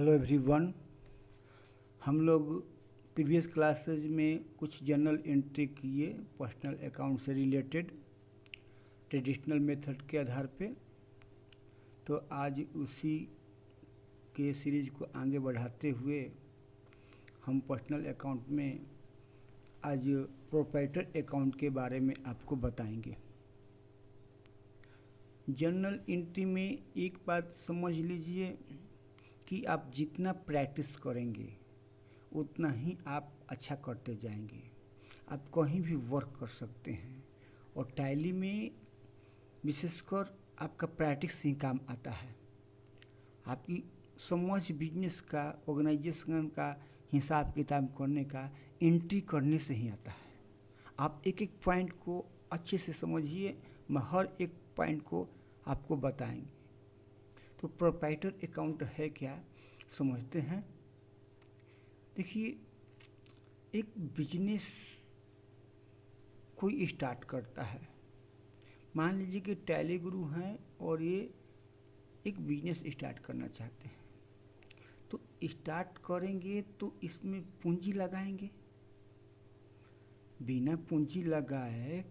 Hello everyone. हम लोग previous classes में कुछ जर्नल एंट्री किए पर्सनल अकाउंट से रिलेटेड ट्रेडिशनल मेथड के आधार पे। तो आज उसी के सीरीज को आगे बढ़ाते हुए हम पर्सनल अकाउंट में आज प्रोप्राइटर अकाउंट के बारे में आपको बताएंगे। जर्नल एंट्री में एक बात समझ लीजिए कि आप जितना प्रैक्टिस करेंगे उतना ही आप अच्छा करते जाएंगे। आप कहीं भी वर्क कर सकते हैं और टैली में विशेषकर आपका प्रैक्टिस ही काम आता है। आपकी समझ बिजनेस का, ऑर्गेनाइजेशन का हिसाब किताब करने का एंट्री करने से ही आता है। आप एक एक पॉइंट को अच्छे से समझिए, मैं हर एक पॉइंट को आपको बताएंगे। तो प्रोप्राइटर अकाउंट है क्या, समझते हैं। देखिए, एक बिजनेस कोई स्टार्ट करता है। मान लीजिए कि टैली गुरु हैं और ये एक बिजनेस स्टार्ट करना चाहते हैं। तो स्टार्ट करेंगे तो इसमें पूंजी लगाएंगे। बिना पूंजी लगाए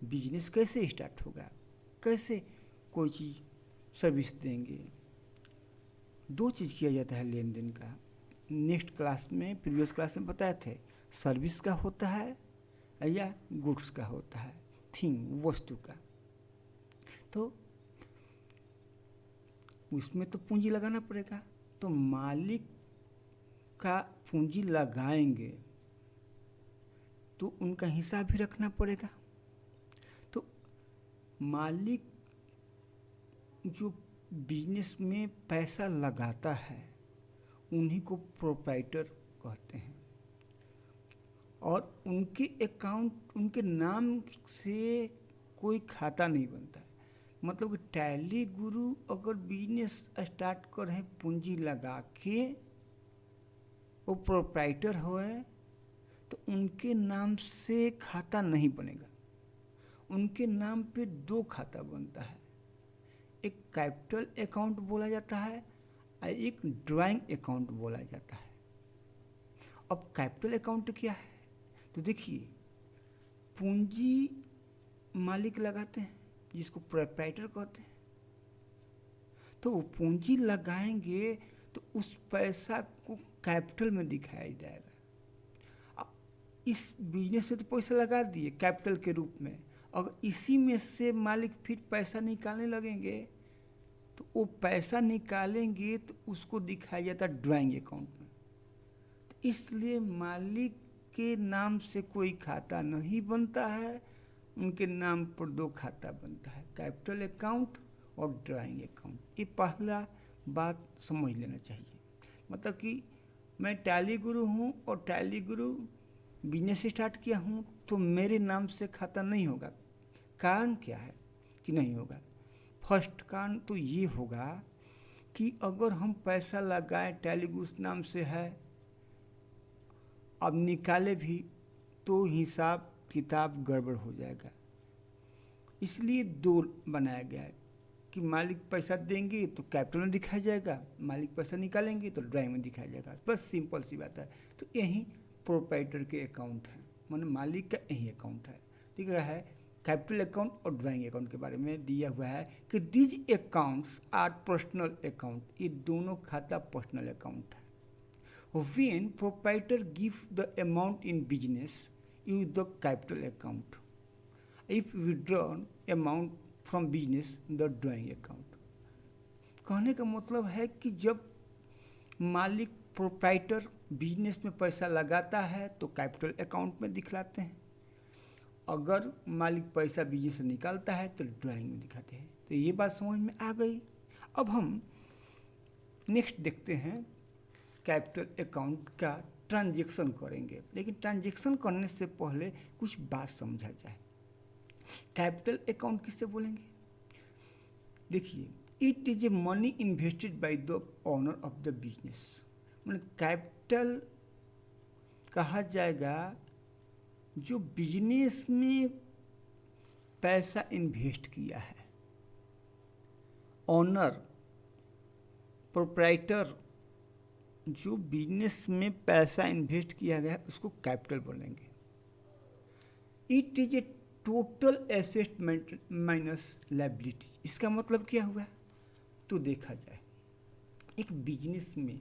बिजनेस कैसे स्टार्ट होगा, कैसे कोई चीज़ सर्विस देंगे। दो चीज़ किया जाता है लेन देन का। नेक्स्ट क्लास में, प्रीवियस क्लास में बताए थे, सर्विस का होता है या गुड्स का होता है, थिंग, वस्तु का। तो उसमें तो पूंजी लगाना पड़ेगा। तो मालिक का पूंजी लगाएंगे तो उनका हिसाब भी रखना पड़ेगा। तो मालिक जो बिजनेस में पैसा लगाता है उन्हीं को प्रोप्राइटर कहते हैं। और उनके अकाउंट, उनके नाम से कोई खाता नहीं बनता है। मतलब कि टैली गुरु अगर बिजनेस स्टार्ट करें पूंजी लगा के, वो प्रोप्राइटर होए, तो उनके नाम से खाता नहीं बनेगा। उनके नाम पे दो खाता बनता है। एक कैपिटल अकाउंट बोला जाता है और एक ड्राइंग अकाउंट बोला जाता है। अब कैपिटल अकाउंट क्या है, तो देखिए, पूंजी मालिक लगाते हैं जिसको प्रोप्राइटर कहते हैं। तो वो पूंजी लगाएंगे तो उस पैसा को कैपिटल में दिखाया जाएगा। अब इस बिजनेस में तो पैसा लगा दिए कैपिटल के रूप में, अगर इसी में से मालिक फिर पैसा निकालने लगेंगे तो वो पैसा निकालेंगे तो उसको दिखाया जाता है ड्राइंग अकाउंट में। तो इसलिए मालिक के नाम से कोई खाता नहीं बनता है, उनके नाम पर दो खाता बनता है, कैपिटल अकाउंट और ड्राइंग अकाउंट। ये पहला बात समझ लेना चाहिए। मतलब कि मैं टैली गुरु हूँ और टैली गुरु बिजनेस स्टार्ट किया हूँ तो मेरे नाम से खाता नहीं होगा। कारण क्या है कि नहीं होगा? फर्स्ट कारण तो ये होगा कि अगर हम पैसा लगाएं, टैली गुरु नाम से है, अब निकाले भी तो हिसाब किताब गड़बड़ हो जाएगा। इसलिए दो बनाया गया है कि मालिक पैसा देंगे तो कैपिटल में दिखाया जाएगा, मालिक पैसा निकालेंगे तो ड्राइंग में दिखाया जाएगा। बस सिंपल सी बात है। तो यही प्रोप्राइटर के अकाउंट है, माने मालिक का यही अकाउंट है। ठीक है। कैपिटल अकाउंट और ड्राइंग अकाउंट के बारे में दिया हुआ है कि these accounts are personal account. ये दोनों खाता पर्सनल अकाउंट है। When proprietor give the amount in business, use the capital account. If withdrawn amount from business, the drawing account. कहने का मतलब है कि जब मालिक प्रोप्राइटर बिजनेस में पैसा लगाता है तो कैपिटल अकाउंट में दिखलाते हैं, अगर मालिक पैसा बिजनेस से निकालता है तो ड्राइंग में दिखाते हैं। तो ये बात समझ में आ गई। अब हम नेक्स्ट देखते हैं, कैपिटल अकाउंट का ट्रांजैक्शन करेंगे। लेकिन ट्रांजैक्शन करने से पहले कुछ बात समझा जाए। कैपिटल अकाउंट किससे बोलेंगे? देखिए, it is a money invested by the owner of the business. मतलब कैपिटल कहा जाएगा जो बिजनेस में पैसा इन्वेस्ट किया है। ओनर, प्रोप्राइटर जो बिजनेस में पैसा इन्वेस्ट किया गया है उसको कैपिटल बोलेंगे। It is a total asset minus liabilities. इसका मतलब क्या हुआ? तो देखा जाए एक बिजनेस में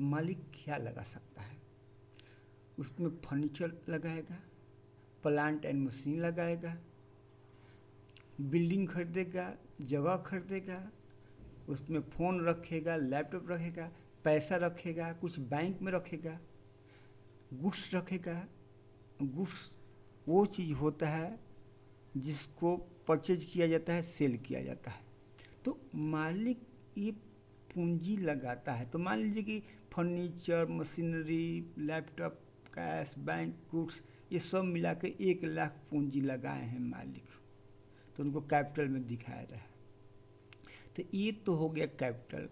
मालिक क्या लगा सकता है? उसमें फर्नीचर लगाएगा, प्लांट एंड मशीन लगाएगा, बिल्डिंग खरीदेगा, जगह खरीदेगा, उसमें फ़ोन रखेगा, लैपटॉप रखेगा, पैसा रखेगा, कुछ बैंक में रखेगा, गुड्स रखेगा। गुड्स वो चीज़ होता है जिसको परचेज किया जाता है, सेल किया जाता है। तो मालिक ये पूंजी लगाता है। तो मान लीजिए कि furniture, machinery, laptop, cash, bank, goods, ये सब मिला के 1,00,000 पूंजी लगाए हैं मालिक, तो उनको कैपिटल में दिखाया रहा है। तो ये तो हो गया कैपिटल।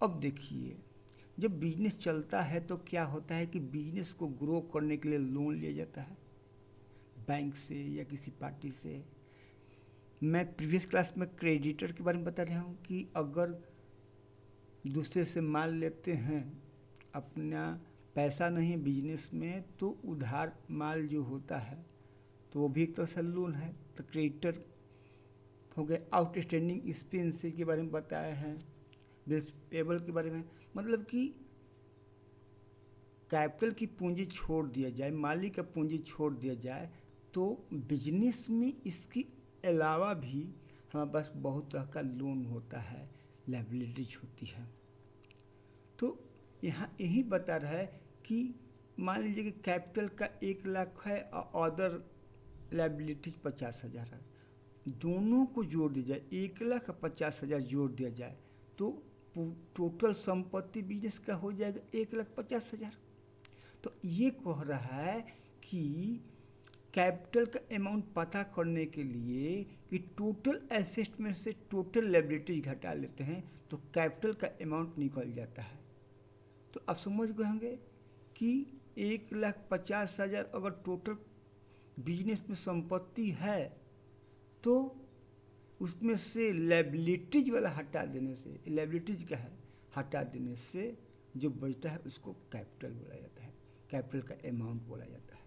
अब देखिए जब बिजनेस चलता है तो क्या होता है कि बिजनेस को ग्रो करने के लिए लोन लिया जाता है बैंक से या किसी पार्टी से। मैं प्रीवियस क्लास में क्रेडिटर के बारे में बता रहा हूँ कि अगर दूसरे से माल लेते हैं, अपना पैसा नहीं बिजनेस में, तो उधार माल जो होता है तो वो भी एक तरह से लोन है। तो क्रेडिटर हो गए। आउटस्टैंडिंग एक्सपेंसेस के बारे में बताए हैं, बिल्स पेबल के बारे में। मतलब कि कैपिटल की पूंजी छोड़ दिया जाए, मालिक का पूंजी छोड़ दिया जाए, तो बिजनेस में इसके अलावा भी हमारे पास बहुत तरह का लोन होता है, लायबिलिटीज होती है। तो यहाँ यही बता रहा है कि मान लीजिए कि कैपिटल का 1,00,000 है और अदर लायबिलिटीज 50,000 है, दोनों को जोड़ दिया जाए, 1,00,000 और 50,000 जोड़ दिया जाए तो टोटल संपत्ति बिजनेस का हो जाएगा 1,50,000। तो ये कह रहा है कि कैपिटल का अमाउंट पता करने के लिए कि टोटल एसेट में से टोटल लायबिलिटीज घटा लेते हैं तो कैपिटल का अमाउंट निकल जाता है। तो आप समझ गए होंगे कि 1,50,000 अगर टोटल बिजनेस में संपत्ति है तो उसमें से लायबिलिटीज वाला हटा देने से, लायबिलिटीज क्या है, हटा देने से जो बचता है उसको कैपिटल बोला जाता है, कैपिटल का अमाउंट बोला जाता है।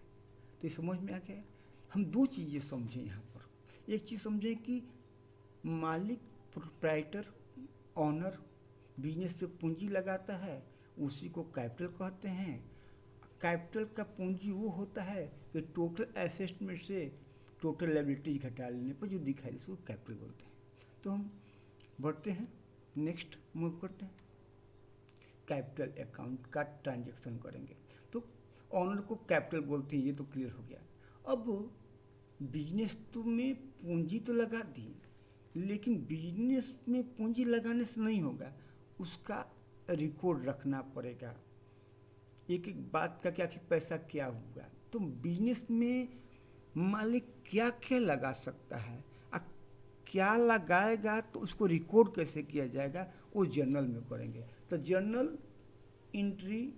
तो ये समझ में आ गया। हम दो चीज़ें समझें यहाँ पर। एक चीज़ समझें कि मालिक, प्रोप्राइटर, ऑनर बिजनेस में पूंजी लगाता है, उसी को कैपिटल कहते हैं। कैपिटल का पूंजी वो होता है कि टोटल एसेट में से टोटल लायबिलिटीज घटा लेने पर जो दिखाई दे उसको कैपिटल बोलते हैं। तो हम बढ़ते हैं, नेक्स्ट मूव करते हैं, कैपिटल अकाउंट का ट्रांजैक्शन करेंगे। तो ऑनर को कैपिटल बोलते हैं, ये तो क्लियर हो गया। अब बिजनेस तो में पूंजी तो लगा दी, लेकिन बिजनेस में पूंजी लगाने से नहीं होगा, उसका रिकॉर्ड रखना पड़ेगा, एक एक बात का क्या कि पैसा क्या हुआ। तो बिजनेस में मालिक क्या क्या लगा सकता है, क्या लगाएगा, तो उसको रिकॉर्ड कैसे किया जाएगा, वो जर्नल में करेंगे। तो जर्नल एंट्री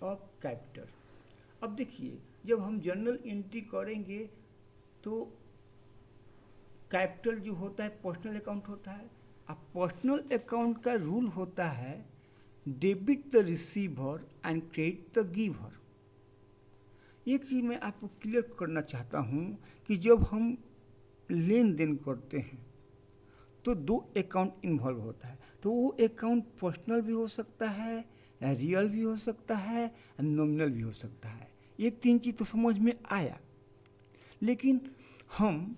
ऑफ कैपिटल। अब देखिए जब हम जर्नल एंट्री करेंगे तो कैपिटल जो होता है पर्सनल अकाउंट होता है। अब पर्सनल अकाउंट का रूल होता है debit the receiver and credit the giver. एक चीज़ मैं आपको क्लियर करना चाहता हूँ कि जब हम लेन देन करते हैं तो दो अकाउंट इन्वॉल्व होता है। तो वो अकाउंट पर्सनल भी हो सकता है, रियल भी हो सकता है, नॉमिनल भी हो सकता है। ये तीन चीज़ तो समझ में आया। लेकिन हम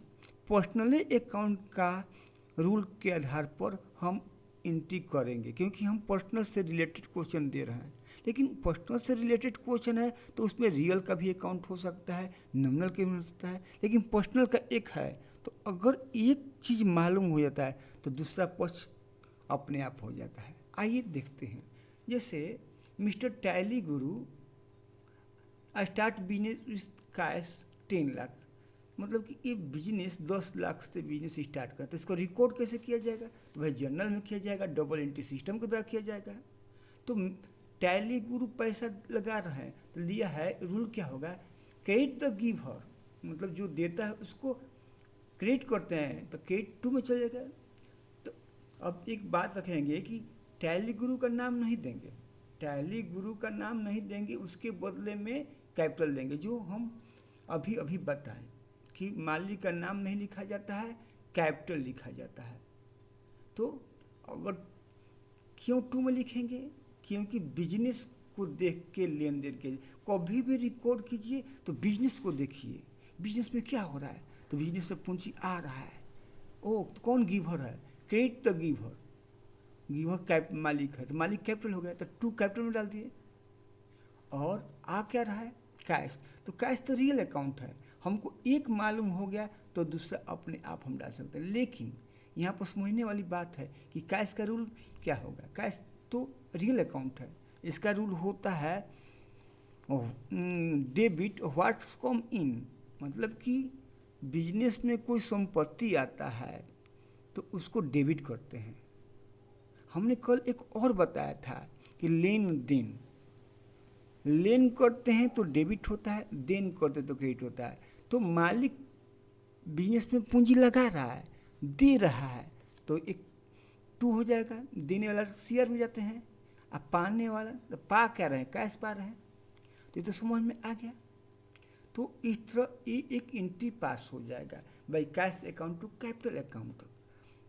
पर्सनली अकाउंट का रूल के आधार पर हम एंट्री करेंगे, क्योंकि हम पर्सनल से रिलेटेड क्वेश्चन दे रहे हैं। लेकिन पर्सनल से रिलेटेड क्वेश्चन है तो उसमें रियल का भी अकाउंट हो सकता है, नॉमिनल का भी हो सकता है, लेकिन पर्सनल का एक है। तो अगर एक चीज़ मालूम हो जाता है तो दूसरा पक्ष अपने आप हो जाता है। आइए देखते हैं। जैसे mister Tally Guru start business with cash 10 lakh, मतलब कि ये बिजनेस 10 लाख से बिजनेस स्टार्ट करता है। तो इसको रिकॉर्ड कैसे किया जाएगा? तो भाई जर्नल में किया जाएगा, डबल एंट्री सिस्टम के द्वारा किया जाएगा। तो टैली गुरु पैसा लगा रहे हैं तो लिया है, रूल क्या होगा, क्रेडिट द गिवर, मतलब जो देता है उसको क्रेडिट करते हैं तो क्रेडिट टू में चल जाएगा। तो अब एक बात रखेंगे कि टैली गुरु का नाम नहीं देंगे, टैली गुरु का नाम नहीं देंगे, उसके बदले में कैपिटल देंगे, जो हम अभी अभी बताएं कि मालिक का नाम नहीं लिखा जाता है, कैपिटल लिखा जाता है। तो अगर क्यों टू में लिखेंगे? क्योंकि बिजनेस को देख के लेन देन के कभी भी रिकॉर्ड कीजिए तो बिजनेस को देखिए, बिजनेस में क्या हो रहा है, तो बिजनेस में पूंजी आ रहा है। ओ तो कौन गिवर है? Credit the giver, giver cap मालिक है, तो मालिक कैपिटल हो गया, तो टू कैपिटल में डाल दिए। और आ क्या रहा है? कैश। तो कैश तो रियल अकाउंट है, हमको एक मालूम हो गया तो दूसरा अपने आप हम डाल सकते हैं। लेकिन यहाँ पर समझने वाली बात है कि कैश का रूल क्या होगा। कैश तो रियल अकाउंट है, इसका रूल होता है डेबिट व्हाट्स कम इन, मतलब कि बिजनेस में कोई संपत्ति आता है तो उसको डेबिट करते हैं। हमने कल एक और बताया था कि लेन देन, लेन करते हैं तो डेबिट होता है, देन करते तो क्रेडिट होता है। तो मालिक बिजनेस में पूंजी लगा रहा है, दे रहा है, तो एक टू हो जाएगा, देने वाला शेयर में जाते हैं, अब पाने वाला तो पा क्या रहे हैं? कैश पा रहे हैं। तो ये तो समझ में आ गया। तो इस तरह ये एक एंट्री पास हो जाएगा by cash account to capital account,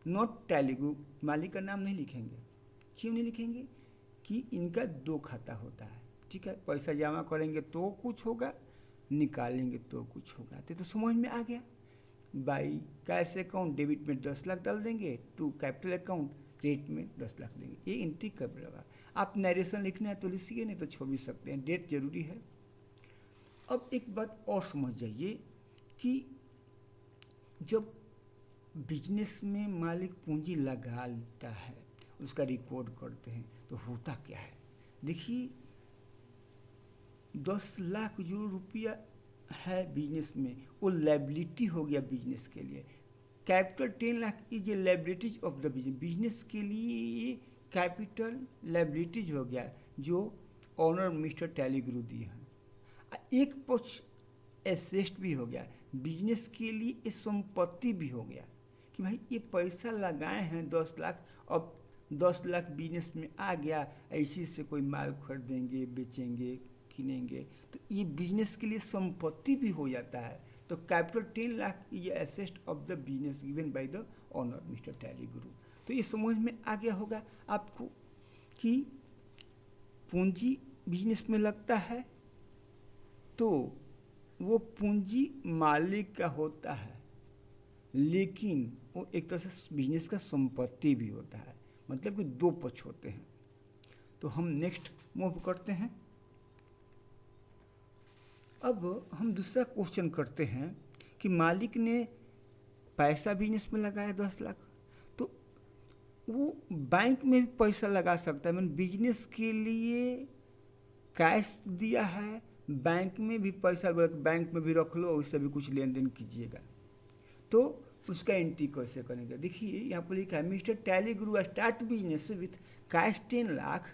not tally. मालिक का नाम नहीं लिखेंगे। क्यों नहीं लिखेंगे? कि इनका दो खाता होता है, ठीक है। पैसा जमा करेंगे तो कुछ होगा, निकालेंगे तो कुछ होगा। तो समझ में आ गया। बाई कैश अकाउंट डेबिट में 10 लाख डाल देंगे, टू कैपिटल अकाउंट क्रेडिट में 10 लाख देंगे। ये एंट्री कब लगा? आप नरेशन लिखना है तो लिखिए, नहीं तो छोड़ भी सकते हैं, डेट जरूरी है। अब एक बात और समझ जाइए कि जब बिजनेस में मालिक पूंजी लगा लेता है, उसका रिकॉर्ड करते हैं, तो होता क्या है? देखिए 10 लाख जो रुपया है बिजनेस में, वो लायबिलिटी हो गया बिजनेस के लिए। Capital 10 lakh is a liabilities of the business, business के लिए कैपिटल लायबिलिटीज हो गया जो ऑनर मिस्टर टैली गुरु दिए हैं। एक पक्ष एसेट भी हो गया, बिजनेस के लिए ये संपत्ति भी हो गया कि भाई ये पैसा लगाए हैं 10 लाख, अब 10 लाख बिजनेस में आ गया, ऐसे से कोई माल खरीदेंगे, बेचेंगे, किनेंगे, तो ये बिजनेस के लिए संपत्ति भी हो जाता है। तो capital 10 lakh is asset of the business given by the owner mister Tally Guru. तो ये समझ में आ गया होगा आपको कि पूंजी बिजनेस में लगता है तो वो पूंजी मालिक का होता है, लेकिन वो एक तरह से बिजनेस का संपत्ति भी होता है, मतलब कि दो पक्ष होते हैं। तो हम नेक्स्ट मूव करते हैं। अब हम दूसरा क्वेश्चन करते हैं कि मालिक ने पैसा बिजनेस में लगाया 10 लाख, तो वो बैंक में भी पैसा लगा सकता है। मैंने बिजनेस के लिए कैश दिया है, बैंक में भी पैसा, बैंक में भी रख लो, उससे भी कुछ लेन देन कीजिएगा। तो उसका एंट्री कैसे करेंगे? देखिए यहाँ पर लिखा है mister Tally Guru start business with cash 10 lakh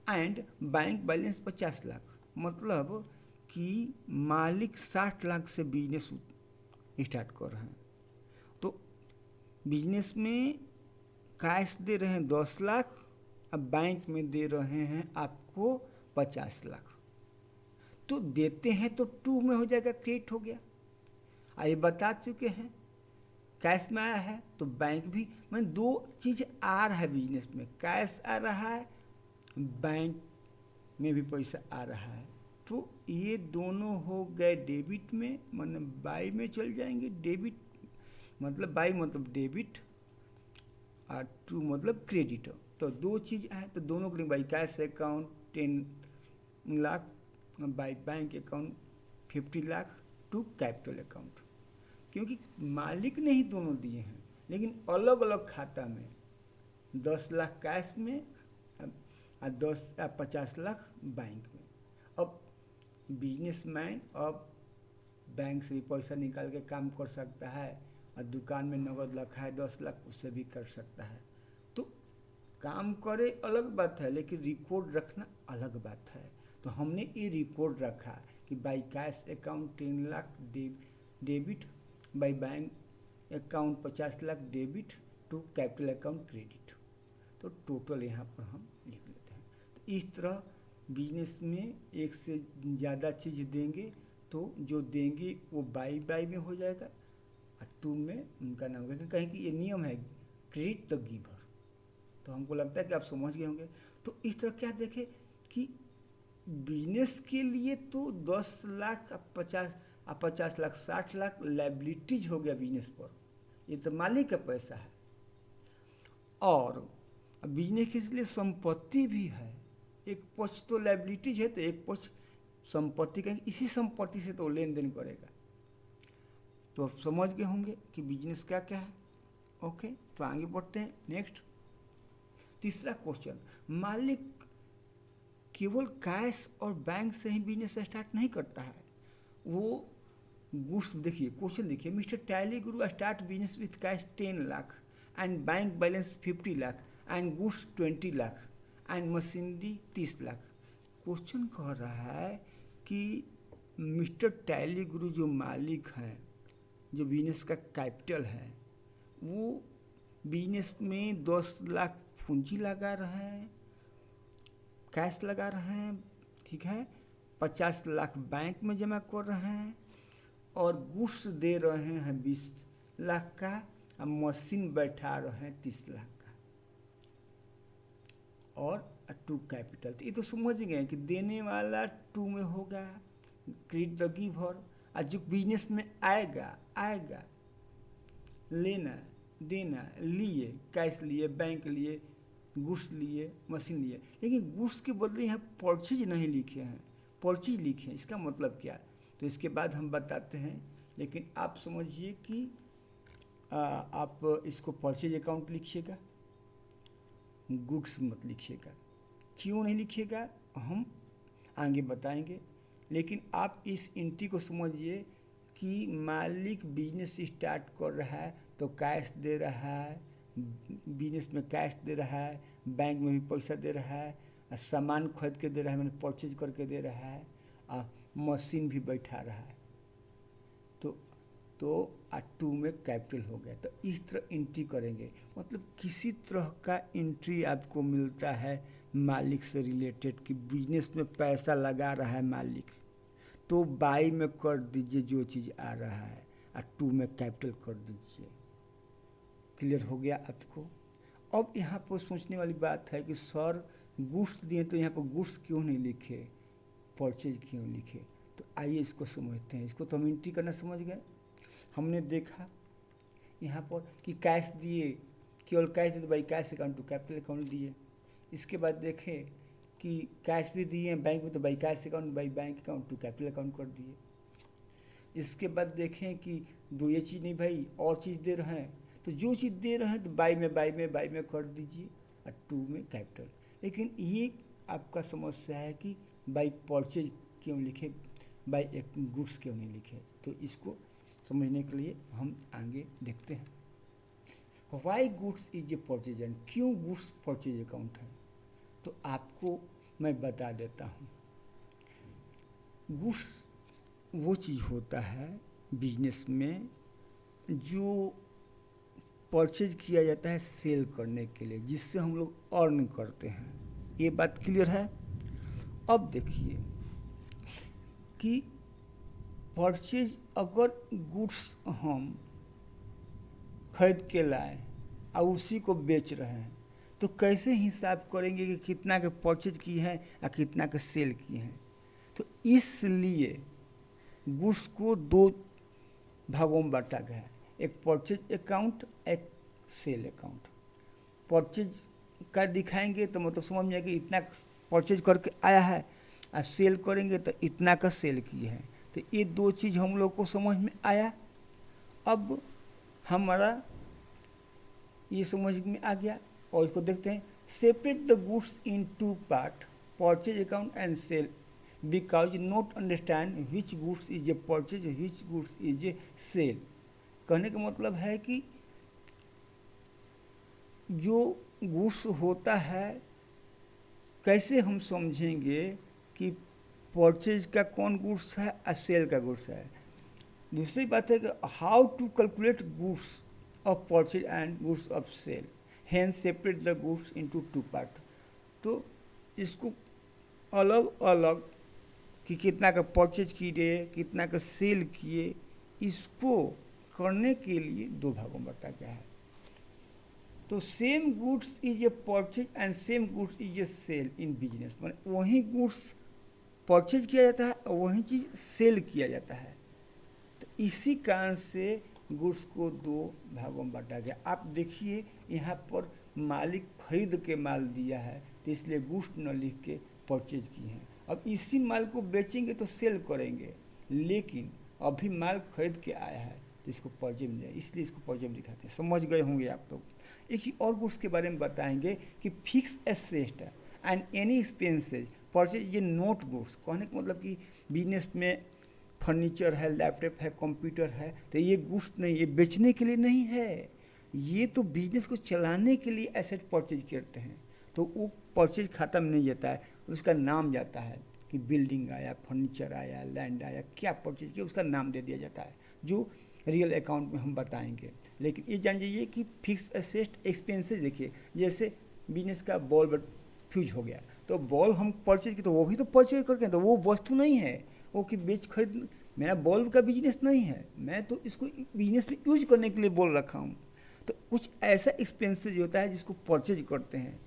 and bank balance 50 lakh, मतलब कि मालिक 60 लाख से बिजनेस स्टार्ट कर रहे हैं। तो बिजनेस में कैश दे रहे हैं 10 लाख, अब बैंक में दे रहे हैं आपको 50 लाख। तो देते हैं तो टू में हो जाएगा, क्रेडिट हो गया। ये बता चुके हैं कैश में आया है तो बैंक भी, मैंने दो चीज़ आ रहा है बिजनेस में, कैश आ रहा है, बैंक में भी पैसा आ रहा है। तो ये दोनों हो गए डेबिट में, मतलब बाई में चल जाएंगे। डेबिट मतलब बाई मतलब डेबिट और टू मतलब क्रेडिट। तो दो चीज़ आए तो दोनों को by cash account 10 lakh, by bank account 50 lakh to capital account. क्योंकि मालिक ने ही दोनों दिए हैं, लेकिन अलग अलग खाता में, 10 लाख कैश में और 50 लाख बैंक में। अब बिजनेसमैन अब बैंक से भी पैसा निकाल के काम कर सकता है, और दुकान में नगद रखा है 10 लाख, उससे भी कर सकता है। तो काम करे अलग बात है, लेकिन रिकॉर्ड रखना अलग बात है। तो हमने ये रिकॉर्ड रखा कि by cash account 10 lakh debit, by bank account 50 lakh debit to capital account credit. तो टोटल यहाँ पर हम लिख लेते हैं। तो इस तरह बिजनेस में एक से ज़्यादा चीज़ देंगे तो जो देंगे वो बाई बाई में हो जाएगा और टू में उनका नाम होगा, कहें कि ये नियम है क्रेडिट द गिवर। तो हमको लगता है कि आप समझ गए होंगे। तो इस तरह क्या देखें कि बिजनेस के लिए तो 10 लाख 50 लाख 60 लाख लाइबिलिटीज हो गया बिजनेस पर, ये तो मालिक का पैसा है। और बिजनेस के लिए संपत्ति भी है, एक पक्ष तो लाइबिलिटीज है तो एक पक्ष संपत्ति का, इसी संपत्ति से तो लेन देन करेगा। तो आप समझ गए होंगे कि बिजनेस क्या क्या है। ओके, तो आगे बढ़ते हैं। नेक्स्ट तीसरा क्वेश्चन, मालिक केवल कैश और बैंक से ही बिजनेस स्टार्ट नहीं करता है, वो गुड्स, देखिए क्वेश्चन देखिए, mister Tally Guru start business with cash 10 lakh and bank balance 50 lakh and goods 20 lakh and machinery 30 lakh. Question कह रहा है कि मिस्टर टैली गुरु जो मालिक हैं, जो बिजनेस का कैपिटल है, वो बिजनेस में 10 लाख पूंजी लगा रहे हैं, कैश लगा रहे हैं, ठीक है, 50 लाख बैंक में जमा कर रहे हैं और गुड्स दे रहे हैं 20 लाख का और मशीन बैठा रहे हैं 30 लाख का और टू कैपिटल। तो ये तो समझ गए कि देने वाला टू में होगा क्रेडिट द गिवर, और जो बिजनेस में आएगा लेना देना, लिए कैश लिए, बैंक लिए, गुड्स लिए, मशीन लिए, लेकिन गुड्स के बदले यहाँ परचेज नहीं लिखे हैं, परचेज लिखे हैं। इसका मतलब क्या? तो इसके बाद हम बताते हैं, लेकिन आप समझिए कि आप इसको परचेज अकाउंट लिखिएगा, गुड्स मत लिखिएगा। क्यों नहीं लिखिएगा हम आगे बताएंगे, लेकिन आप इस एंट्री को समझिए कि मालिक बिजनेस स्टार्ट कर रहा है तो कैश दे रहा है, बिजनेस में कैश दे रहा है, बैंक में भी पैसा दे रहा है, सामान खरीद के दे रहा है, मैंने परचेज करके दे रहा है, और मशीन भी बैठा रहा है। तो टू में कैपिटल हो गया। तो इस तरह एंट्री करेंगे, मतलब किसी तरह का एंट्री आपको मिलता है मालिक से रिलेटेड कि बिजनेस में पैसा लगा रहा है मालिक, तो बाई में कर दीजिए जो चीज़ आ रहा है और टू में कैपिटल कर दीजिए। क्लियर हो गया आपको? अब यहाँ पर सोचने वाली बात है कि सर गुड्स दिए तो यहाँ पर गुड्स क्यों नहीं लिखे, परचेज क्यों लिखे? तो आइए इसको समझते हैं। इसको तो हम एंट्री करना समझ गए। हमने देखा यहाँ पर कि कैश दिए, केवल कैश दिए तो by cash account to capital account दिए। इसके बाद देखें कि कैश भी दिए बैंक में तो by cash account by bank account to capital account कर दिए। इसके बाद देखें कि दो ये चीज़ नहीं भाई और चीज़ दे रहे हैं, तो जो चीज़ दे रहे हैं तो बाई में कर दीजिए और टू में कैपिटल। लेकिन ये आपका समस्या है कि बाई परचेज क्यों लिखे, बाई एक गुड्स क्यों नहीं लिखे? तो इसको समझने के लिए हम आगे देखते हैं। Why goods is a purchase and, क्यों गुड्स परचेज अकाउंट है? तो आपको मैं बता देता हूँ। गुड्स वो चीज़ होता है बिजनेस में जो परचेज किया जाता है सेल करने के लिए, जिससे हम लोग अर्न करते हैं। ये बात क्लियर है? अब देखिए कि परचेज अगर गुड्स हम खरीद के लाए और उसी को बेच रहे हैं तो कैसे हिसाब करेंगे कि कितना के परचेज की है और कितना के सेल की है? तो इसलिए गुड्स को दो भागों में बांटा गया है, एक परचेज अकाउंट, एक सेल अकाउंट। परचेज का दिखाएंगे तो मतलब समझ में कि इतना परचेज करके आया है, और सेल करेंगे तो इतना का सेल किए हैं। तो ये दो चीज़ हम लोग को समझ में आया। अब हमारा ये समझ में आ गया और इसको देखते हैं। Separate the goods into part, purchase account and sale, because not understand which goods is a purchase which goods is a sale. कहने का मतलब है कि जो गुड्स होता है कैसे हम समझेंगे कि परचेज का कौन गुड्स है और सेल का गुड्स है। दूसरी बात है कि how to calculate goods of purchase and goods of sale, hence separate the goods into two part. तो इसको अलग अलग कि कितना का परचेज किए, कितना का सेल किए, इसको करने के लिए दो भागों में बांटा गया है। तो same goods is a purchase and same goods is a sale in business. मतलब वही गुड्स परचेज किया जाता है और वही चीज़ सेल किया जाता है। तो इसी कारण से गुड्स को दो भागों में बांटा गया। आप देखिए यहाँ पर मालिक खरीद के माल दिया है, तो इसलिए गुड्स न लिख के परचेज किए हैं। अब इसी माल को बेचेंगे तो सेल करेंगे, लेकिन अभी माल खरीद के आया है तो इसको परचेज में जाए, इसलिए इसको परचेज में दिखाते हैं। समझ गए होंगे आप लोग। एक चीज़ और गुड्स के बारे में बताएंगे कि fix asset and any expenses purchase ये नोट गुड्स। कहने का मतलब कि बिजनेस में फर्नीचर है, लैपटॉप है, कंप्यूटर है, तो ये गुड्स नहीं, ये बेचने के लिए नहीं है, ये तो बिजनेस को चलाने के लिए एसेट परचेज करते हैं। तो वो परचेज खाता में नहीं जाता है, उसका नाम जाता है कि बिल्डिंग आया, फर्नीचर आया, लैंड आया, क्या परचेज किया उसका नाम दे दिया जाता है, जो रियल अकाउंट में हम बताएंगे। लेकिन ये जान जाइए कि फिक्स एसेट एक्सपेंसेस, देखिए जैसे बिजनेस का बॉल फ्यूज हो गया तो बॉल हम परचेज की, तो वो भी तो परचेज करके, तो वो वस्तु नहीं है वो कि बेच खरीद। मेरा बॉल का बिजनेस नहीं है, मैं तो इसको बिजनेस में यूज करने के लिए बोल रखा हूँ। तो कुछ ऐसा एक्सपेंसेज होता है जिसको परचेज करते हैं,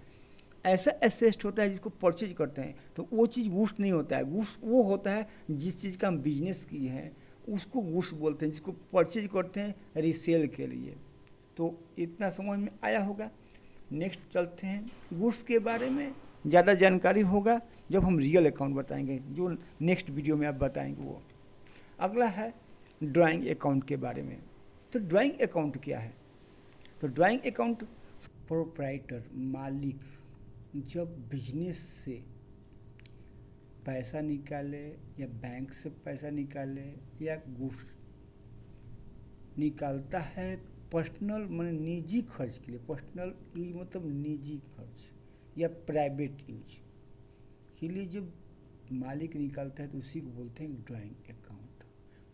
ऐसा एसेट होता है जिसको परचेज करते हैं, तो वो चीज़ गुड्स नहीं होता है। गुड्स वो होता है जिस चीज़ का हम बिजनेस किए हैं उसको गुड्स बोलते हैं, जिसको परचेज करते हैं रिसेल के लिए। तो इतना समझ में आया होगा। नेक्स्ट चलते हैं, गुड्स के बारे में ज़्यादा जानकारी होगा जब हम रियल अकाउंट बताएंगे, जो नेक्स्ट वीडियो में आप बताएंगे वो। अगला है ड्राइंग अकाउंट के बारे में। तो ड्राइंग अकाउंट क्या है? तो ड्राइंग अकाउंट प्रोप्राइटर मालिक जब बिजनेस से पैसा निकाले या बैंक से पैसा निकाले या गुड्स निकालता है पर्सनल माने निजी खर्च के लिए, पर्सनल यूज मतलब निजी खर्च या प्राइवेट यूज के लिए जब मालिक निकालता है तो उसी को बोलते हैं ड्राइंग अकाउंट।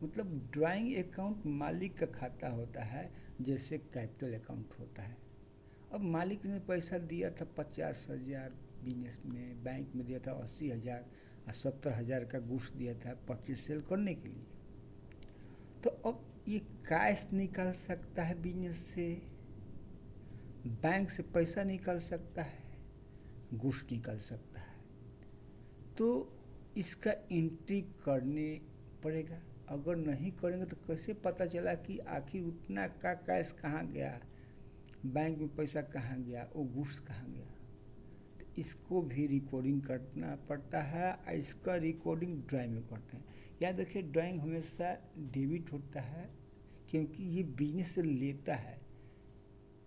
मतलब ड्राइंग अकाउंट मालिक का खाता होता है जैसे कैपिटल अकाउंट होता है। अब मालिक ने पैसा दिया था 50,000 बिजनेस में, बैंक में दिया था 80,000 और 70,000 का गुड्स दिया था परचेज सेल करने के लिए। तो अब ये कैश निकाल सकता है बिजनेस से, बैंक से पैसा निकाल सकता है, गुड्स निकाल सकता है। तो इसका एंट्री करने पड़ेगा। अगर नहीं करेंगे तो कैसे पता चला कि आखिर उतना का कैश कहाँ गया, बैंक में पैसा कहाँ गया, वो गुड्स कहाँ गया। तो इसको भी रिकॉर्डिंग करना पड़ता है और इसका रिकॉर्डिंग ड्राइंग में करते हैं। याद रखिए ड्राइंग हमेशा डेबिट होता है क्योंकि ये बिजनेस से लेता है,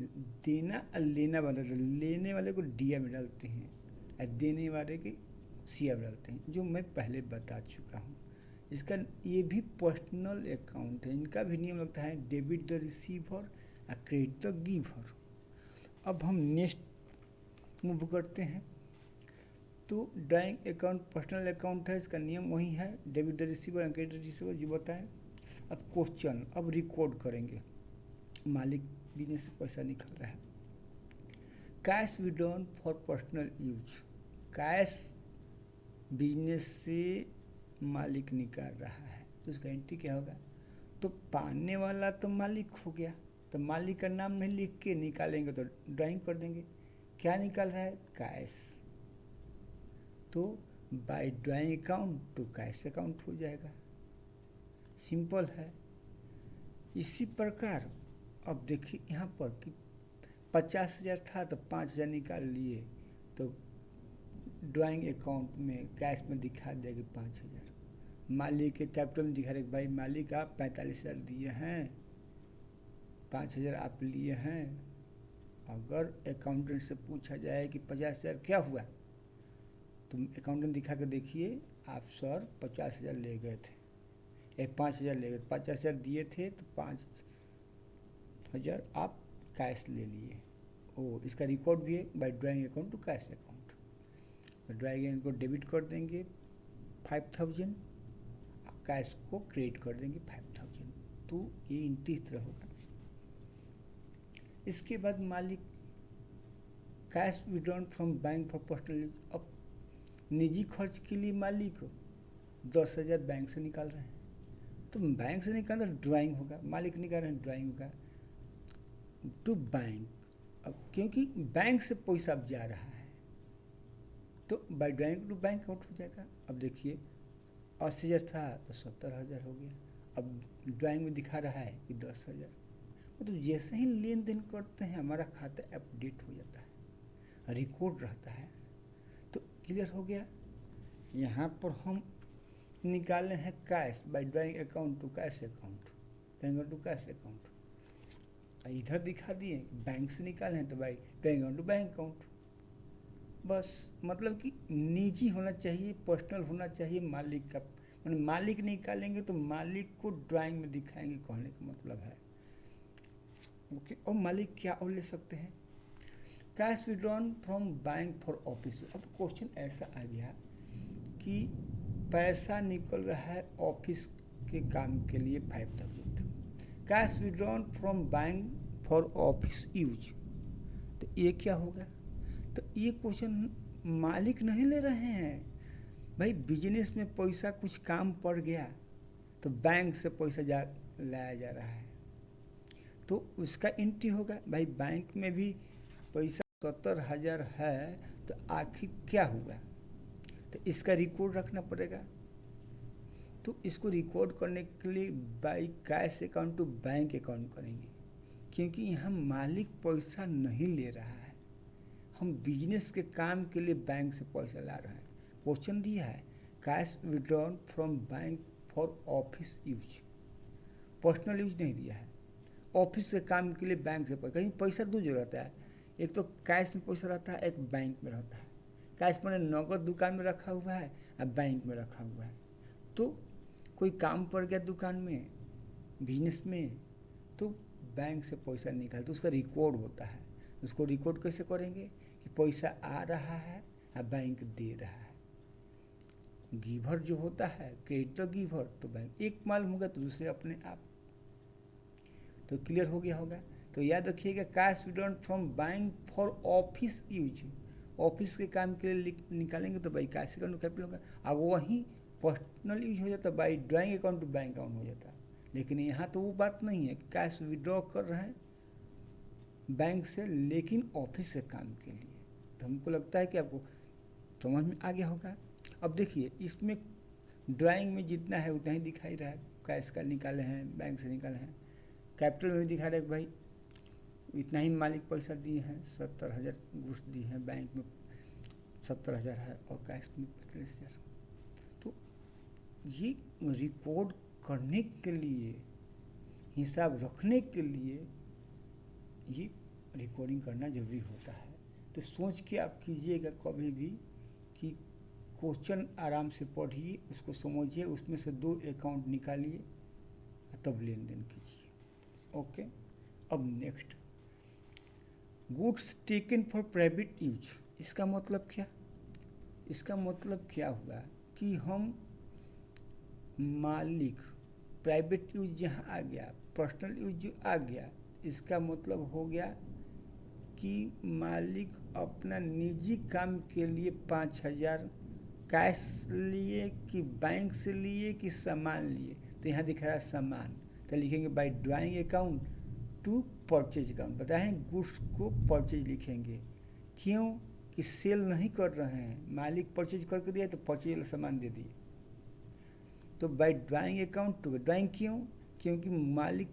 देना और लेना वाला, लेने वाले को डीआ में डालते हैं और देने वाले के सीआ में डालते हैं, जो मैं पहले बता चुका हूँ। इसका ये भी पर्सनल अकाउंट है, इनका भी नियम लगता है डेबिट द रिसीवर और क्रेडिट द गिवर। अब हम नेक्स्ट मूव करते हैं। तो ड्राइंग अकाउंट पर्सनल अकाउंट है, इसका नियम वही है debit the receiver and credit receiver जो बताएं। अब क्वेश्चन अब रिकॉर्ड करेंगे, मालिक बिजनेस से पैसा निकल रहा है, cash withdrawn for personal use, cash business से मालिक निकाल रहा है तो उसका एंट्री क्या होगा? तो पाने वाला तो मालिक हो गया, तो मालिक का नाम नहीं लिख के निकालेंगे तो ड्राइंग कर देंगे। क्या निकाल रहा है? कैश। तो बाय ड्राइंग अकाउंट तो कैश अकाउंट हो जाएगा, सिंपल है। इसी प्रकार अब देखिए यहाँ पर कि 50,000 था तो 5,000 निकाल लिए तो ड्राइंग अकाउंट में कैश में दिखा देगा 5,000। मालिक के कैपिटल में दिखा देगा भाई मालिक आप 45,000 दिए हैं, 5,000 आप लिए हैं। अगर अकाउंटेंट से पूछा जाए कि 50,000 क्या हुआ, तो अकाउंटेंट दिखा के देखिए आप सर 50,000 ले गए थे, 5,000 ले गए, 50,000 दिए थे तो 5,000 आप कैश ले लिए। ओ इसका रिकॉर्ड भी है by drawing account to cash account. तो ड्राइंग अकाउंट को डेबिट कर देंगे 5,000, कैश को क्रेडिट कर देंगे 5,000। तो ये एंट्री इस तरह होगा। इसके बाद मालिक cash withdrawn from bank for personal use. अब निजी खर्च के लिए मालिक 10,000 बैंक से निकाल रहे हैं, तो बैंक से निकाल रहे ड्राइंग होगा, मालिक निकाल रहे हैं ड्राइंग होगा टू बैंक। अब क्योंकि बैंक से पैसा अब जा रहा है तो by drawing to bank out हो जाएगा। अब देखिए 80,000 था तो 70,000 हो गया, अब ड्राइंग में दिखा रहा है कि 10,000। मतलब जैसे ही लेन देन करते हैं हमारा खाता अपडेट हो जाता है, रिकॉर्ड रहता है। तो क्लियर हो गया। यहाँ पर हम निकाले हैं cash by drawing account to cash account, drawing to cash account. इधर दिखा दिए बैंक से निकाले हैं तो by drawing account to bank account. बस मतलब कि निजी होना चाहिए, पर्सनल होना चाहिए मालिक का, मतलब मालिक निकालेंगे तो मालिक को ड्राइंग में दिखाएंगे, कहने का मतलब है। ओके, और मालिक क्या और ले सकते हैं, cash withdrawn from bank for office. अब क्वेश्चन ऐसा आ गया कि पैसा निकल रहा है ऑफिस के काम के लिए 5,000, cash withdrawn from bank for office use, तो ये क्या होगा। तो ये क्वेश्चन मालिक नहीं ले रहे हैं भाई, बिजनेस में पैसा कुछ काम पड़ गया तो बैंक से पैसा लाया जा रहा है तो उसका एंट्री होगा। भाई बैंक में भी पैसा 70,000 है तो आखिर क्या हुआ, तो इसका रिकॉर्ड रखना पड़ेगा। तो इसको रिकॉर्ड करने के लिए by cash account to bank account करेंगे, क्योंकि यहाँ मालिक पैसा नहीं ले रहा है, हम बिजनेस के काम के लिए बैंक से पैसा ला रहे हैं। क्वेश्चन दिया है cash withdrawn from bank for office use, personal use नहीं दिया है। ऑफिस के काम के लिए बैंक से कहीं पैसा दो जो रहता है, एक तो कैश में पैसा रहता है, एक बैंक में रहता है। कैश मैंने नगद दुकान में रखा हुआ है और बैंक में रखा हुआ है। तो कोई काम पड़ गया दुकान में, बिजनेस में, तो बैंक से पैसा निकाल तो उसका रिकॉर्ड होता है। उसको रिकॉर्ड कैसे करेंगे कि पैसा आ रहा है और बैंक दे रहा है। गिवर जो होता है, क्रेडिटर गिवर, तो बैंक एक मालूम होगा तो दूसरे अपने आप। तो क्लियर हो गया होगा। तो याद रखिएगा cash withdrawn from bank for office use, office के काम के लिए निकालेंगे तो बाई कैश अकाउंट कैपिटल होगा। अब वहीं पर्सनल यूज हो जाता, by drawing account to bank account हो जाता। लेकिन यहाँ तो वो बात नहीं है, कैश विड्रॉ कर रहे हैं बैंक से लेकिन ऑफिस के काम के लिए। तो हमको लगता है कि आपको समझ में आ गया होगा। अब देखिए इसमें ड्राइंग में जितना है उतना ही दिखाई रहा है, कैश का निकाले हैं, बैंक से निकाले हैं। कैपिटल में भी दिखा रहा है कि भाई इतना ही मालिक पैसा दिए हैं, 70,000 घूस दिए हैं, बैंक में 70,000 है और कैश में 45,000। तो ये रिकॉर्ड करने के लिए, हिसाब रखने के लिए ये रिकॉर्डिंग करना जरूरी होता है। तो सोच के आप कीजिएगा कभी भी कि क्वेश्चन आराम से पढ़िए, उसको समझिए, उसमें से 2 अकाउंट निकालिए तब लेन देन कीजिए। ओके, अब next, goods taken for private use. इसका मतलब क्या, इसका मतलब क्या हुआ कि हम मालिक, प्राइवेट यूज जहाँ आ गया, पर्सनल यूज जो आ गया, इसका मतलब हो गया कि मालिक अपना निजी काम के लिए 5,000 कैश लिए कि बैंक से लिए कि सामान लिए। तो यहाँ दिख रहा है सामान, तो लिखेंगे by drawing account to purchase account. बताएं गुड्स को परचेज लिखेंगे, क्यों कि सेल नहीं कर रहे हैं, मालिक परचेज करके दिया तो परचेज वाला सामान दे दिए। तो by drawing account to, drawing क्यों, क्योंकि मालिक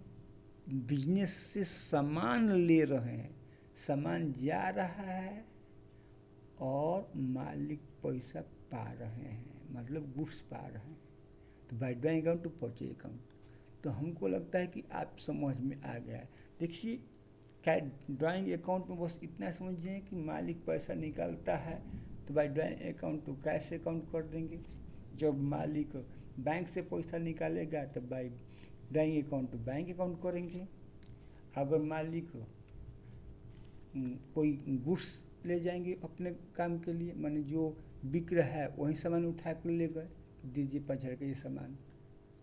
बिजनेस से सामान ले रहे हैं, सामान जा रहा है और मालिक पैसा पा रहे हैं, मतलब गुड्स पा रहे हैं। तो by drawing account to purchase account. तो हमको लगता है कि आप समझ में आ गया है। देखिए क्या ड्राइंग अकाउंट में बस इतना समझिए कि मालिक पैसा निकालता है तो by drawing account to cash account कर देंगे। जब मालिक बैंक से पैसा निकालेगा तो by drawing account to bank account करेंगे। अगर मालिक कोई गुड्स ले जाएंगे अपने काम के लिए, माने जो बिक रहा है वही सामान उठा कर ले गए, दीजिए 5,000 का ये सामान,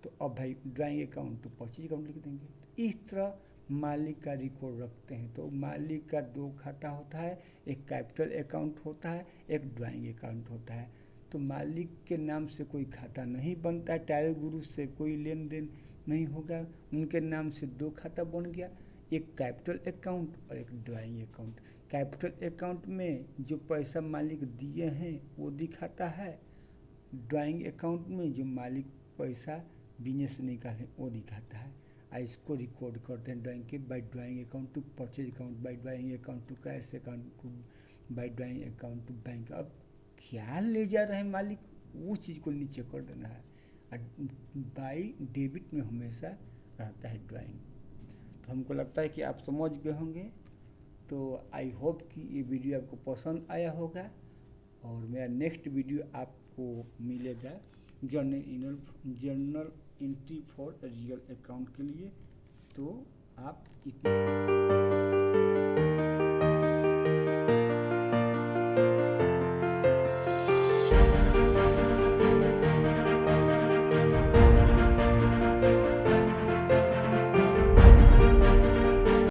तो अब भाई drawing account to purchase account लिख देंगे। तो इस तरह मालिक का रिकॉर्ड रखते हैं। तो मालिक का 2 खाता होता है, एक कैपिटल अकाउंट होता है, एक ड्राइंग अकाउंट होता है। तो मालिक के नाम से कोई खाता नहीं बनता, टाइल गुरु से कोई लेन देन नहीं होगा, उनके नाम से 2 खाता बन गया, एक कैपिटल अकाउंट और एक ड्राइंग अकाउंट। कैपिटल अकाउंट में जो पैसा मालिक दिए हैं वो दिखाता है, ड्राइंग अकाउंट में जो मालिक पैसा बिजनेस से निकाले वो दिखाता है। इसको रिकॉर्ड करते हैं ड्राइंग के, by drawing account to purchase account, by drawing account to cash account, to by drawing account to bank. अब क्या ले जा रहे हैं मालिक, वो चीज़ को नीचे कर देना है। बाय डेबिट में हमेशा रहता है ड्राइंग। तो हमको लगता है कि आप समझ गए होंगे। तो आई होप कि ये वीडियो आपको पसंद आया होगा, और मेरा नेक्स्ट वीडियो आपको मिलेगा journal entry for real account के लिए। तो आप इतना